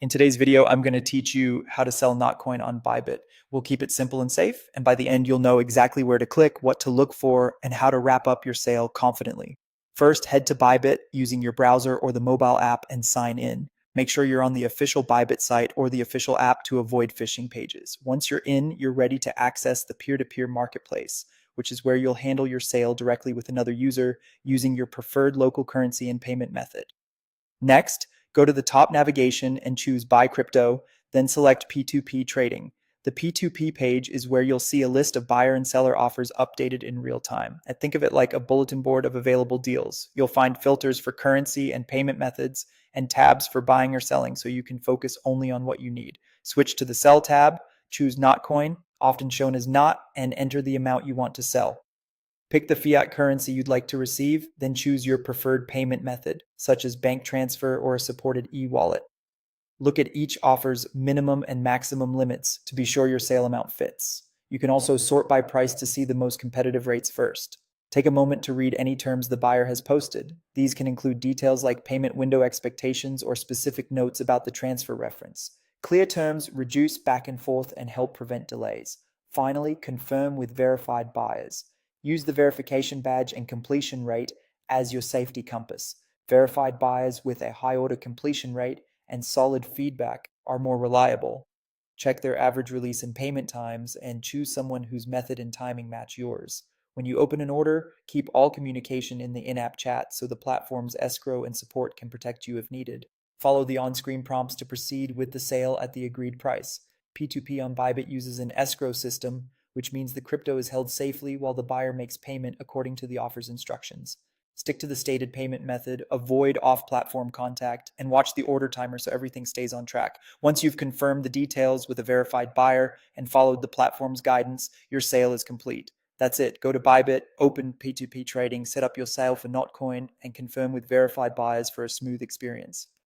In today's video, I'm going to teach you how to sell NotCoin on Bybit. We'll keep it simple and safe, and by the end, you'll know exactly where to click, what to look for, and how to wrap up your sale confidently. First, head to Bybit using your browser or the mobile app and sign in. Make sure you're on the official Bybit site or the official app to avoid phishing pages. Once you're in, you're ready to access the peer-to-peer marketplace, which is where you'll handle your sale directly with another user using your preferred local currency and payment method. Next, go to the top navigation and choose Buy Crypto, then select P2P Trading. The P2P page is where you'll see a list of buyer and seller offers updated in real time. And think of it like a bulletin board of available deals. You'll find filters for currency and payment methods and tabs for buying or selling so you can focus only on what you need. Switch to the Sell tab, choose NotCoin, often shown as NOT, and enter the amount you want to sell. Pick the fiat currency you'd like to receive, then choose your preferred payment method, such as bank transfer or a supported e-wallet. Look at each offer's minimum and maximum limits to be sure your sale amount fits. You can also sort by price to see the most competitive rates first. Take a moment to read any terms the buyer has posted. These can include details like payment window expectations or specific notes about the transfer reference. Clear terms reduce back and forth and help prevent delays. Finally, confirm with verified buyers. Use the verification badge and completion rate as your safety compass. Verified buyers with a high order completion rate and solid feedback are more reliable. Check their average release and payment times and choose someone whose method and timing match yours. When you open an order, keep all communication in the in-app chat so the platform's escrow and support can protect you if needed. Follow the on-screen prompts to proceed with the sale at the agreed price. P2P on Bybit uses an escrow system, which means the crypto is held safely while the buyer makes payment according to the offer's instructions. Stick to the stated payment method, avoid off-platform contact, and watch the order timer so everything stays on track. Once you've confirmed the details with a verified buyer and followed the platform's guidance, your sale is complete. That's it. Go to Bybit, open P2P trading, set up your sale for NotCoin, and confirm with verified buyers for a smooth experience.